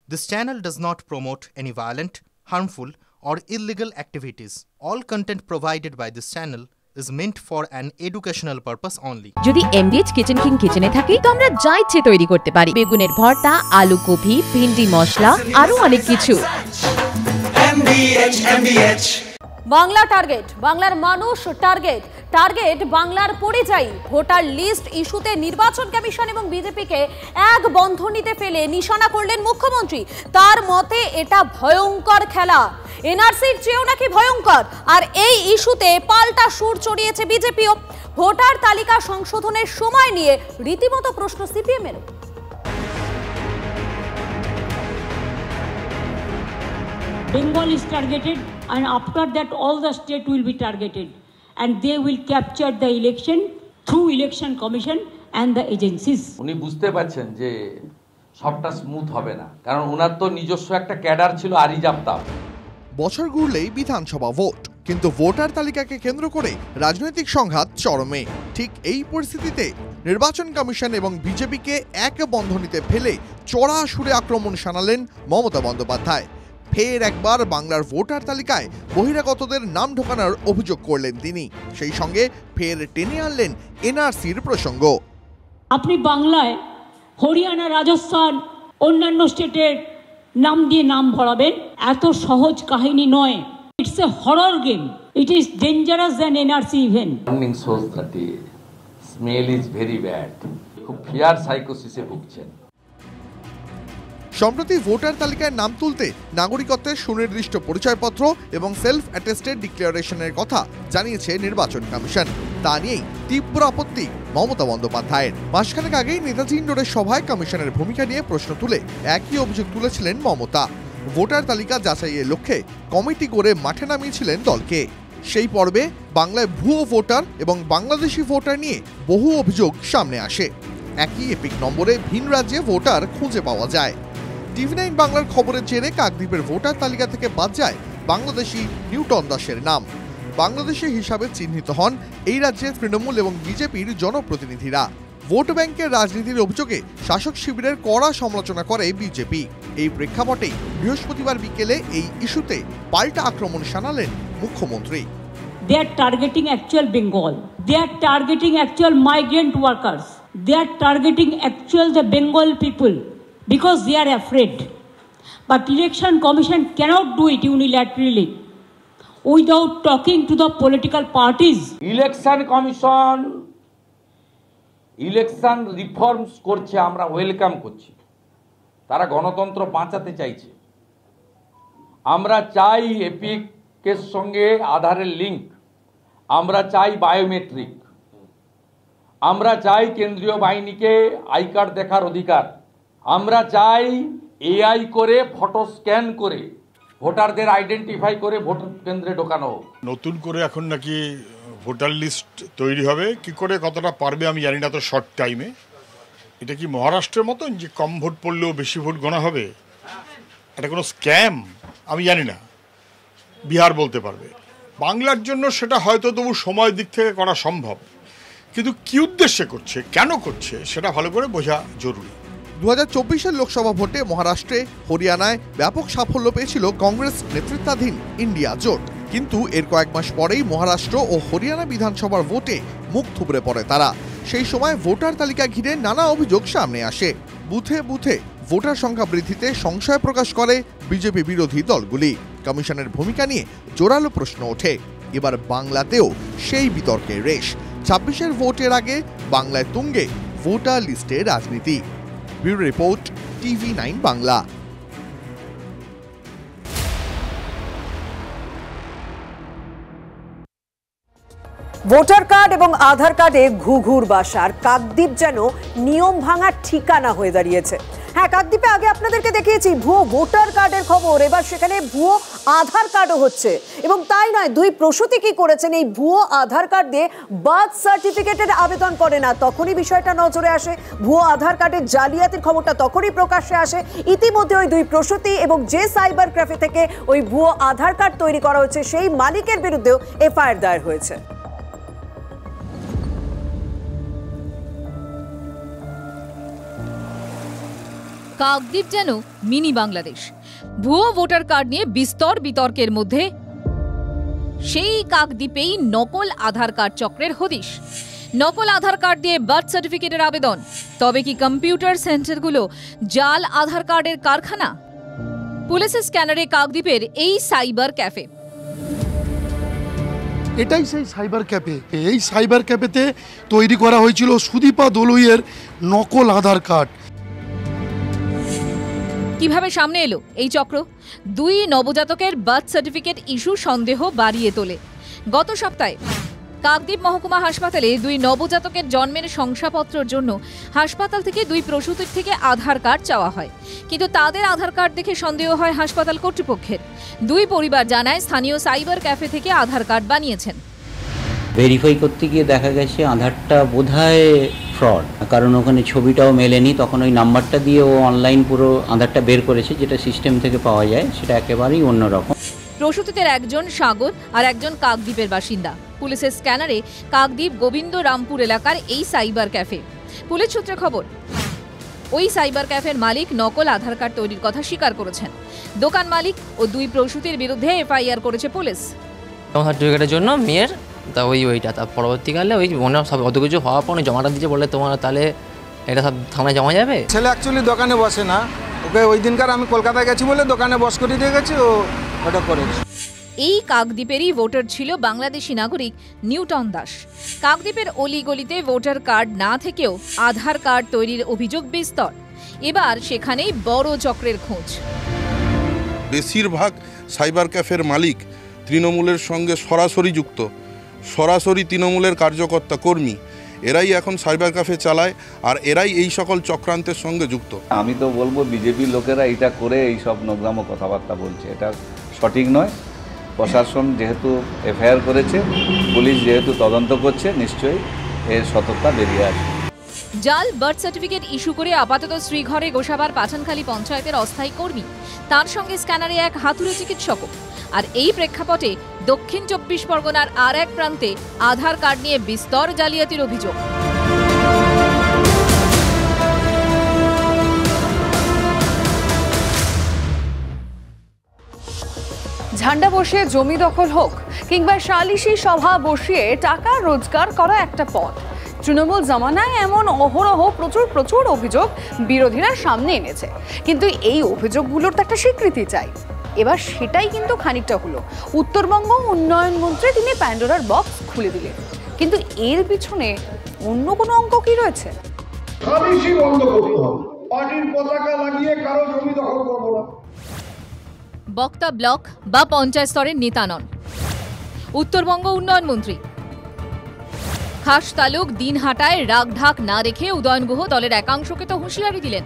This channel does not promote any violent, harmful, or illegal activities. All content provided by this channel is meant for an educational purpose only. যদি MDH kitchen king কিচেনে থাকি তো আমরা যা ইচ্ছে তৈরি করতে পারি। বেগুনের ভর্তা, আলু কপি, ভিন্ডি মশলা, আরো অনেক কিছু। MDH বাংলা টার্গেট, বাংলার মানুষ টার্গেট, টার্গেট বাংলার পরিযায়ী। ভোটার লিস্ট ইস্যুতে নির্বাচন কমিশন এবং বিজেপিকে এক বন্ধনীতে ফেলে নিশানা করলেন মুখ্যমন্ত্রী। তার মতে এটা ভয়ঙ্কর খেলা, এনআরসির চেয়েও নাকি ভয়ঙ্কর। আর এই ইস্যুতে পাল্টা সুর চড়িয়েছে বিজেপিও। ভোটার তালিকা সংশোধনের সময় নিয়ে রীতিমতো প্রশ্ন সিপিএমের। Bengal is targeted, and after that all the state will be targeted, and they will capture the election through election commission and the agencies. উনি বুঝতে পারছেন যে সবটা স্মুথ হবে না, কারণ ওনার তো নিজস্ব একটা ক্যাডার ছিল আরিজ আফতাব। বছর ঘুরলেই বিধানসভা ভোট, কিন্তু ভোটার তালিকাকে কেন্দ্র করে রাজনৈতিক সংঘাত চরমে। ঠিক এই পরিস্থিতিতে নির্বাচন কমিশন এবং বিজেপিকে এক বন্ধনীতে ফেলে চড়া সুরে আক্রমণ শানালেন মমতা বন্দ্যোপাধ্যায়। ফের একবার বাংলার ভোটার তালিকায় বহিরাগতদের নাম ঢোকানোর অভিযোগ করলেন তিনি। সেই সঙ্গে ফের টেনে আনলেন এনআরসির প্রসঙ্গ। আপনি বাংলায় হরিয়ানা, রাজস্থান, অন্যান্য স্টেটের নাম দিয়ে নাম ভরাবেন, এত সহজ কাহিনী নয়। It's a horror game, it is dangerous than NRC even. Morning সোজ that smell is very bad. খুব ফিয়ার সাইকোসিসে ভুগছেন। সম্প্রতি ভোটার তালিকায় নাম তুলতে নাগরিকত্বের সুনির্দিষ্ট পরিচয়পত্র এবং সেলফ অ্যাটেস্টেড ডিক্লারেশনের কথা জানিয়েছে নির্বাচন কমিশন। তা নিয়েই তীব্র আপত্তি মমতা বন্দ্যোপাধ্যায়ের। মাসখানেক আগেই নেতাজি ইন্ডোরের সভায় কমিশনের ভূমিকা নিয়ে প্রশ্ন তুলে একই অভিযোগ তুলেছিলেন মমতা। ভোটার তালিকা যাচাইয়ের লক্ষ্যে কমিটি করে মাঠে নামিয়েছিলেন দলকে। সেই পর্বে বাংলায় ভুয়ো ভোটার এবং বাংলাদেশি ভোটার নিয়ে বহু অভিযোগ সামনে আসে। একই এপিক নম্বরে ভিন রাজ্যে ভোটার খুঁজে পাওয়া যায়। টিভি9 বাংলার খবরের জেরে কাকদ্বীপের ভোটার তালিকা থেকে বাদ যায় বাংলাদেশি নিউটন দাসের নাম। বাংলাদেশি হিসাবে চিহ্নিত হন এই রাজ্যের তৃণমূল এবং বিজেপির জনপ্রতিনিধিরা। ভোট ব্যাংকের রাজনীতির অভিযোগে শাসক শিবিরের কড়া সমালোচনা করে বিজেপি। এই প্রেক্ষাপটেই বৃহস্পতিবার বিকেলে এই ইস্যুতে পাল্টা আক্রমণ শানালেন মুখ্যমন্ত্রী। They are targeting actual Bengal. They are targeting actual migrant workers. They are targeting actual the Bengal people because they are afraid. But election commission cannot do it unilaterally without talking to the political parties. Election commission election reforms করছে, আমরা welcome করছি। তারা গণতন্ত্র বাঁচাতে চাইছে। আমরা চাই এপিকের সঙ্গে আধারের লিঙ্ক, আমরা চাই বায়োমেট্রিক, আমরা চাই কেন্দ্রীয় বাহিনীকে আই কার্ড দেখার অধিকার, আমরা চাই এআই করে ফটো স্ক্যান করে ভোটারদের আইডেন্টিফাই করে ভোট কেন্দ্রে ঢোকানো হোক। নতুন করে এখন নাকি ভোটার লিস্ট তৈরি হবে, কি করে কতটা পারবে আমি জানি না তো শর্ট টাইমে। এটা কি মহারাষ্ট্রের মতন যে কম ভোট পড়লেও বেশি ভোট গণা হবে? এটা কোনো স্ক্যাম? আমি জানি না, বিহার বলতে পারবে। বাংলার জন্য সেটা হয়তো তবু সময়ের দিক থেকে করা সম্ভব, কিন্তু কি উদ্দেশ্যে করছে, কেন করছে সেটা ভালো করে বোঝা জরুরি। 2024-এর লোকসভা ভোটে মহারাষ্ট্রে, হরিয়ানায় ব্যাপক সাফল্য পেয়েছিল কংগ্রেস নেতৃত্বাধীন ইন্ডিয়া জোট। কিন্তু এর কয়েক মাস পরেই মহারাষ্ট্র ও হরিয়ানা বিধানসভার ভোটে মুখ থুবড়ে পড়ে তারা। সেই সময় ভোটার তালিকা ঘিরে নানা অভিযোগ সামনে আসে। বুথে বুথে ভোটার সংখ্যা বৃদ্ধিতে সংশয় প্রকাশ করে বিজেপি বিরোধী দলগুলি। কমিশনের ভূমিকা নিয়ে জোরালো প্রশ্ন ওঠে। এবার বাংলাতেও সেই বিতর্কের রেশ। 26-এর ভোটের আগে বাংলায় তুঙ্গে ভোটার লিস্টে রাজনীতি। Bureau report, TV nine Bangla. Voter card এবং আধার কার্ডে ঘুঘুর বাসা, আর কাকদ্বীপ যেন নিয়ম ভাঙার ঠিকানা হয়ে দাঁড়িয়েছে। হ্যাঁ, কাকদ্বীপে আগে আপনাদেরকে দেখিয়েছি ভুয়ো ভোটার কার্ডের খবর, এবার সেখানে ভুয়ো আধার কার্ডও হচ্ছে। এবং তাই নয়, দুই প্রসূতি কি করেছেন, এই ভুয়ো আধার কার্ড দিয়ে বার্থ সার্টিফিকেটের আবেদন করে না, তখনই বিষয়টা নজরে আসে। ভুয়ো আধার কার্ডের জালিয়াতির খবরটা তখনই প্রকাশ্যে আসে। ইতিমধ্যে ওই দুই প্রসূতি এবং যে সাইবার ক্যাফে থেকে ওই ভুয়ো আধার কার্ড তৈরি করা হচ্ছে সেই মালিকের বিরুদ্ধেও এফআইআর দায়ের হয়েছে। কাকদ্বীপ যেন মিনি বাংলাদেশ। ভুয়ো ভোটার কার্ড নিয়ে বিস্তর বিতর্কের মধ্যে সেই কাকদ্বীপেই নকল আধার কার্ড চক্রের হদিশ। নকল আধার কার্ড দিয়ে বার্থ সার্টিফিকেটের আবেদন। তবে কি কম্পিউটার সেন্টারগুলো জাল আধার কার্ডের কারখানা? পুলিশের স্ক্যানারে কাকদ্বীপের এই সাইবার ক্যাফে। এটাই সেই সাইবার ক্যাফে। এই সাইবার ক্যাফেতে তৈরি করা হয়েছিল সুদীপা দলুইয়ের নকল আধার কার্ড। কিভাবে সামনে এলো এই চক্র? 2 নবজাতকের বার্থ সার্টিফিকেট ইস্যু সন্দেহ বাড়িয়ে তোলে। গত সপ্তাহে কাকদ্বীপ মহকুমা হাসপাতালে 2 নবজাতকের জন্মের শংসাপত্রের জন্য হাসপাতাল থেকে 2 প্রসূতির থেকে আধার কার্ড চাওয়া হয়, কিন্তু তাদের আধার কার্ড দেখে সন্দেহ হয় হাসপাতাল কর্তৃপক্ষের। 2 পরিবার জানায় স্থানীয় সাইবার ক্যাফে থেকে আধার কার্ড বানিয়েছেন। ভেরিফাই করতে গিয়ে দেখা গেছে আধারটা বোধহয় ফ্রড, কারণ ওখানে ছবিটাও মেলেনি। তখন ওই নাম্বারটা দিয়ে ও অনলাইন পুরো আধারটা বের করেছে, যেটা সিস্টেম থেকে পাওয়া যায়, সেটা একেবারেই অন্যরকম। প্রসূতিদের একজন সাগর আর একজন কাকদ্বীপের বাসিন্দা। পুলিশের স্ক্যানারে কাকদ্বীপ গোবিন্দ রামপুর এলাকার এই সাইবার ক্যাফে। পুলিশ সূত্রে খবর, ওই সাইবার ক্যাফের মালিক নকল আধার কার্ড তৈরির কথা স্বীকার করেছেন। দোকান মালিক ও 2 প্রসূতির বিরুদ্ধে এফআইআর করেছে পুলিশ। সার্টিফিকেটের জন্য মেয়ের তা ওইটা তার পরবর্তীকালে ওই মনে সব অত কিছু হওয়ার পর জমাটা দিচ্ছে, বলে তোমার তাহলে এটা সব থানায় জমা যাবে। ছেলে অ্যাকচুয়ালি দোকানে বসে না, ওকে ওই দিনকার আমি কলকাতায় গেছি বলে দোকানে বস করে দিয়ে গেছি, ও ওটা করেছে। এই কাকদ্বীপেরই ভোটার ছিল বাংলাদেশি নাগরিক নিউটন দাস। কাকদ্বীপের অলিগলিতে ভোটার কার্ড না থেকেও আধার কার্ড তৈরির অভিযোগ বিস্তর। এবার সেখানেই বড় চক্রের খোঁজ। বেশিরভাগ সাইবার ক্যাফের মালিক তৃণমূলের সঙ্গে সরাসরি যুক্ত, সরাসরি তৃণমূলের কার্যকর্তা কর্মী। এরাই এখন সাইবার ক্যাফে চালায়, আর এরাই এই সকল চক্রান্তের সঙ্গে যুক্ত। আমি তো বলবো বিজেপির লোকেরা এটা করে এই সব নোংরামো কথাবার্তা বলছে, এটা সঠিক নয়। প্রশাসন যেহেতু এফআইআর করেছে, পুলিশ যেহেতু তদন্ত করছে, নিশ্চয়ই এর সততা বেরিয়ে আসবে। জাল বার্থ সার্টিফিকেট ইস্যু করে আপাতত শ্রীঘরে গোসাবার পাঠানখালী পঞ্চায়েতের অস্থায়ী কর্মী, তার সঙ্গে স্ক্যানারে এক হাতুড়ে চিকিৎসকও। আর এই প্রেক্ষাপটে দক্ষিণ 24 পরগনার আর এক প্রান্তে আধার কার্ড নিয়ে বিস্তর জালিয়াতির অভিযোগ। ঝান্ডা বসিয়ে জমি দখল হোক কিংবা সালিশি সভা বসিয়ে টাকা রোজগার করা একটা পথ। তৃণমূল জামানায় এমন অহরহ প্রচুর অভিযোগ বিরোধীরা সামনে এনেছে, কিন্তু এই অভিযোগগুলোর তো একটা স্বীকৃতি চাই। এবার সেটাই কিন্তু খানিকটা হলো। উত্তরবঙ্গ উন্নয়ন মন্ত্রী তিনি প্যান্ডোরার বক্স খুলে দিলেন, কিন্তু এর পিছনে অন্য কোনো অঙ্ক কি রয়েছে? সালিশি বন্ধ করতে হবে, পার্টির পতাকা লাগিয়ে কারো জমি দখল করবো না। বক্তা ব্লক বা পঞ্চায়েত স্তরের নেতা নন উত্তরবঙ্গ উন্নয়ন মন্ত্রী। খাস তালুক দিনহাটায় রাগঢাক না রেখে উদয়ন গুহ দলের একাংশকে তো হুঁশিয়ারি দিলেন,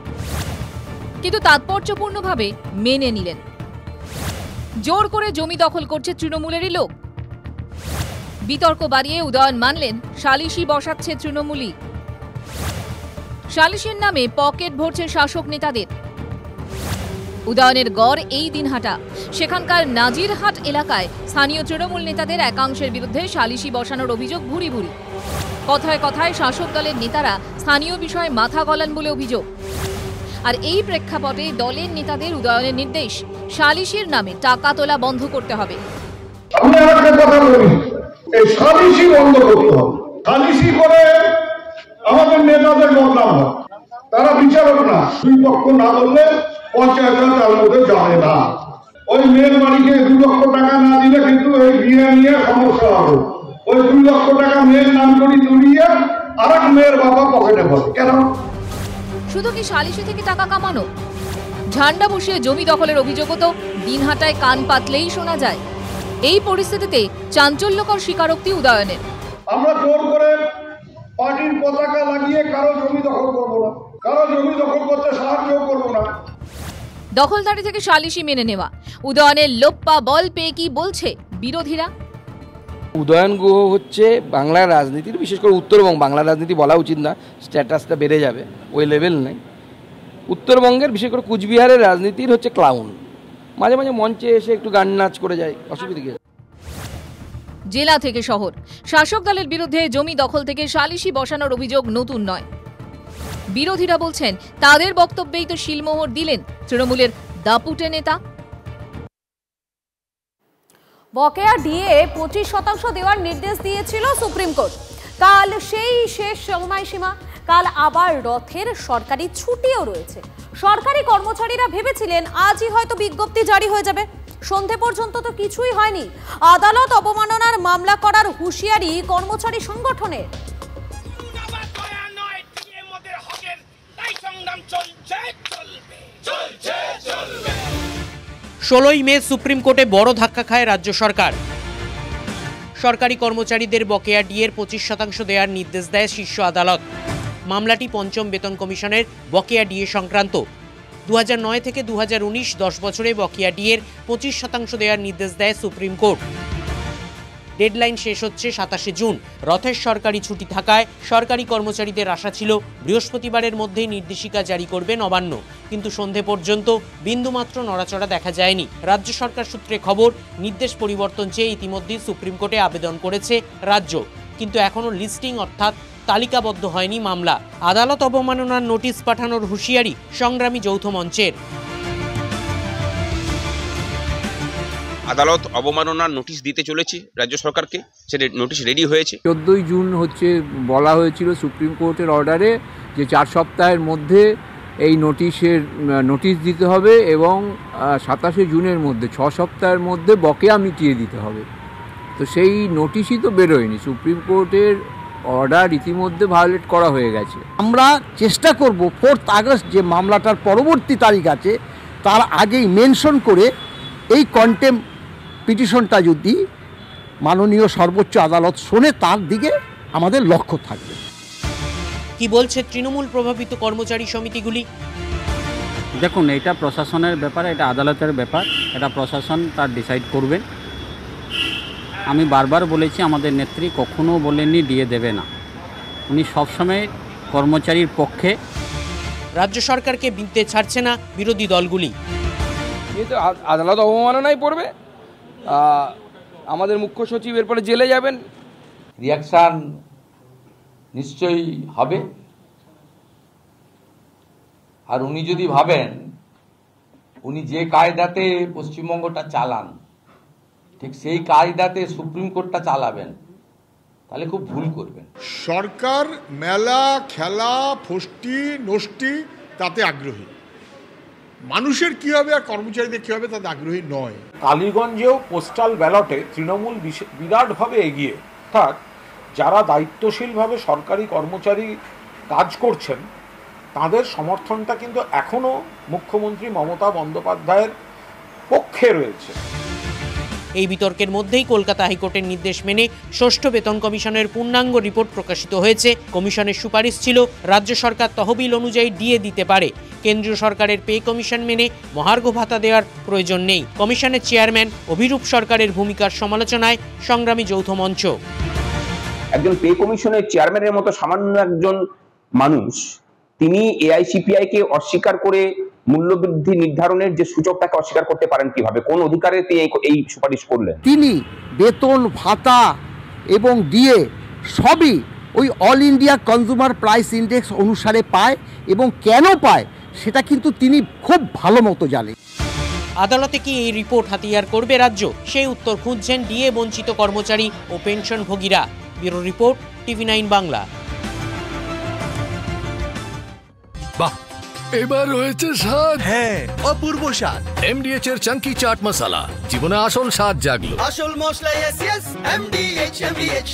কিন্তু তাৎপর্যপূর্ণভাবে মেনে নিলেন। জোর করে জমি দখল করছে তৃণমূলেরই লোক। বিতর্ক বাড়িয়ে উদয়ন মানলেন সালিশি বসাচ্ছে তৃণমূলই। সালিশির নামে পকেট ভরছে শাসক নেতাদের। উদয়নের গড় এই দিনহাটা। সেখানকার নাজিরহাট এলাকায় স্থানীয় তৃণমূল নেতাদের একাংশের বিরুদ্ধে সালিশি বসানোর অভিযোগ ভুরি ভুরি। কথায় কথায় শাসক দলের নেতারা স্থানীয় বিষয়ে মাথা গলান বলে অভিযোগ। আর এই প্রেক্ষাপটে দলের নেতাদের উদয়নের নির্দেশ, সালিশির নামে টাকা তোলা বন্ধ করতে হবে। আমি একটা কথা বলি, এই সালিশি বন্ধ করতে হবে। সালিশি করে আমাদের নেতাদের বদনাম হয়, তারা বিচারক না। 2 পক্ষ না বললে পঞ্চায়েতরা তার মধ্যে যাবে না। ওই মেয়ের বাড়িকে 2 লক্ষ টাকা না দিলে কিন্তু এই বিয়ে নিয়ে সমস্যা হবে। ওই 2 লক্ষ টাকা মেয়ের নাম করে তুলিয়ে আরেক মেয়ের বাবা পকেটে ভরে। কেন? শুধু কি সালিশি থেকে টাকা কামানো? ঝান্ডা বসিয়ে জমি দখলের অভিযোগও তো দিনহাটায় কান পাতলেই শোনা যায়। এই পরিস্থিতিতে চাঞ্চল্যকর স্বীকারোক্তি উদয়নের। আমরা জোর করে পার্টির পতাকা লাগিয়ে কারো জমি দখল করবো না, কারো জমি দখল করতে সাহায্য করবো না। দখলদারি থেকে সালিশি মেনে নেওয়া। উদয়নের লোপ্পা বল পেয়ে কি বলছে বিরোধীরা? উদয়ন গুহ হচ্ছে বাংলার রাজনীতির, বিশেষ করে উত্তরবঙ্গ, বাংলার রাজনীতি বলা উচিত না, স্ট্যাটাসটা বেড়ে যাবে, ওই লেভেল নেই। উত্তরবঙ্গের বিশেষ করে কুচবিহারের রাজনীতির হচ্ছে ক্লাউন। মাঝে মাঝে মঞ্চে এসে একটু গান নাচ করে যায়, অসুবিধা কি? জেলা থেকে শহর, শাসক দলের বিরুদ্ধে জমি দখল থেকে সালিশি বসানোর অভিযোগ নতুন নয়। বিরোধীরা বলছেন তাদের বক্তব্যেই তো শিলমোহর দিলেন তৃণমূলের দাপুটে নেতা। বকেয়া ডিএ 25% দেওয়ার নির্দেশ দিয়েছিল সুপ্রিম কোর্ট। কাল সেই শেষ সময়সীমা। কাল আবার রথের সরকারি ছুটিও রয়েছে। সরকারি কর্মচারীরা ভেবেছিলেন আজই হয়তো বিজ্ঞপ্তি জারি হয়ে যাবে। সন্ধে পর্যন্ত তো কিছুই হয়নি। আদালত অবমাননার মামলা করার হুঁশিয়ারি কর্মচারী সংগঠনের। 16ই মে সুপ্রিম কোর্টে বড় ধাক্কা খায় রাজ্য সরকার। সরকারি কর্মচারীদের বকেয়া ডিএর 25% দেওয়ার নির্দেশ দেয় শীর্ষ আদালত। মামলাটি পঞ্চম বেতন কমিশনের বকেয়া ডিএ সংক্রান্ত। 2009 থেকে 2019 10 বছরে বকেয়া ডিএর 25% দেওয়ার নির্দেশ দেয় সুপ্রিম কোর্ট। ডেডলাইন শেষ হচ্ছে 27 জুন। রথের সরকারি ছুটি থাকায় সরকারি কর্মচারীদের আশা ছিল বৃহস্পতিবারের মধ্যেই নির্দেশিকা জারি করবে নবান্ন, কিন্তু সন্ধে পর্যন্ত বিন্দুমাত্র নড়াচড়া দেখা যায়নি। রাজ্য সরকার সূত্রে খবর, নির্দেশ পরিবর্তন চেয়ে ইতিমধ্যেই সুপ্রিম কোর্টে আবেদন করেছে রাজ্য, কিন্তু এখনও লিস্টিং অর্থাৎ তালিকাবদ্ধ হয়নি মামলা। আদালত অবমাননার নোটিশ পাঠানোর হুঁশিয়ারি সংগ্রামী যৌথ মঞ্চের। আদালত অবমাননার নোটিশ দিতে চলেছে রাজ্য সরকারকে, সেটা নোটিশ রেডি হয়েছে। 14ই জুন হচ্ছে বলা হয়েছিল সুপ্রিম কোর্টের অর্ডারে যে 4 সপ্তাহের মধ্যে এই নোটিশ দিতে হবে এবং 27 জুনের মধ্যে 6 সপ্তাহের মধ্যে বকেয়া মিটিয়ে দিতে হবে। তো সেই নোটিশই তো বেরোয়নি। সুপ্রিম কোর্টের অর্ডার ইতিমধ্যে ভায়োলেট করা হয়ে গেছে। আমরা চেষ্টা করব 4 আগস্ট যে মামলাটার পরবর্তী তারিখ আছে তার আগেই মেনশন করে এই কন্টেম পিটিশনটা যদি মাননীয় সর্বোচ্চ আদালত শোনে তার দিকে আমাদের লক্ষ্য থাকবে। কি বলছে তৃণমূল প্রভাবিত কর্মচারী সমিতিগুলি? দেখুন, এটা প্রশাসনের ব্যাপার, এটা আদালতের ব্যাপার, এটা প্রশাসন তার ডিসাইড করবেন। আমি বারবার বলেছি আমাদের নেত্রী কখনো বলেননি ডিএ দেবে না, উনি সবসময় কর্মচারীর পক্ষে। রাজ্য সরকারকে বিনতে ছাড়ছে না বিরোধী দলগুলি। আদালত অবমাননায় পড়বে, আমাদের মুখ্য সচিব এরপরে জেলে যাবেন। রিয়াকশান নিশ্চয়ই হবে। আর উনি যদি ভাবেন উনি যে কায়দাতে পশ্চিমবঙ্গটা চালান ঠিক সেই কায়দাতে সুপ্রিম কোর্টটা চালাবেন, তাহলে খুব ভুল করবেন। সরকার মেলা খেলা ফষ্টি নষ্টি তাতে আগ্রহী, মানুষের কি হবে আর কর্মচারীদের কি হবে তাতে আগ্রহী নয়। কালীগঞ্জেও পোস্টাল ব্যালটে তৃণমূল বিরাটভাবে এগিয়ে, অর্থাৎ যারা দায়িত্বশীলভাবে সরকারি কর্মচারী কাজ করছেন তাদের সমর্থনটা কিন্তু এখনও মুখ্যমন্ত্রী মমতা বন্দ্যোপাধ্যায়ের পক্ষে রয়েছে। এই বিতর্কের মধ্যেই কলকাতা হাইকোর্টের নির্দেশ মেনে ষষ্ঠ বেতন কমিশনের পূর্ণাঙ্গ রিপোর্ট প্রকাশিত হয়েছে। কমিশনের সুপারিশ ছিল রাজ্য সরকার তহবিল অনুযায়ী ডিএ দিতে পারে, কেন্দ্রীয় সরকারের পে কমিশন মেনে মহার্ঘ ভাতা দেওয়ার প্রয়োজন নেই। কমিশনের চেয়ারম্যান অভিরূপ সরকারের ভূমিকার সমালোচনায় সংগ্রামী যৌথ মঞ্চ। একজন পে কমিশনের চেয়ারম্যানের মতো সামান্য একজন মানুষ, তিনি এআইসিপিআই কে অস্বীকার করে মূল্যবৃদ্ধি নির্ধারণের যে সূচকটাকে অস্বীকার করতে পারেন কিভাবে? কোন অধিকারে তিনি এই সুপারিশ করলেন? তিনি বেতন ভাতা এবং ডিএ সবই ওই all India consumer price index অনুসারে পায়, এবং কেন পায় সেটা কিন্তু তিনি খুব ভালো মতো জানেন। আদালতে কি এই রিপোর্ট হাতিয়ার করবে রাজ্য? সেই উত্তর খুঁজছেন ডিএ বঞ্চিত কর্মচারী ও পেনশনভোগীরা। Bureau report, TV9 Bangla. বাহ, এবার রয়েছে স্বাদ। হ্যাঁ, অপূর্ব স্বাদ। MDH এর চাঙ্কি চাট মশলা, জীবনে আসল স্বাদ জাগলো। আসল মশলা, yes, MDH।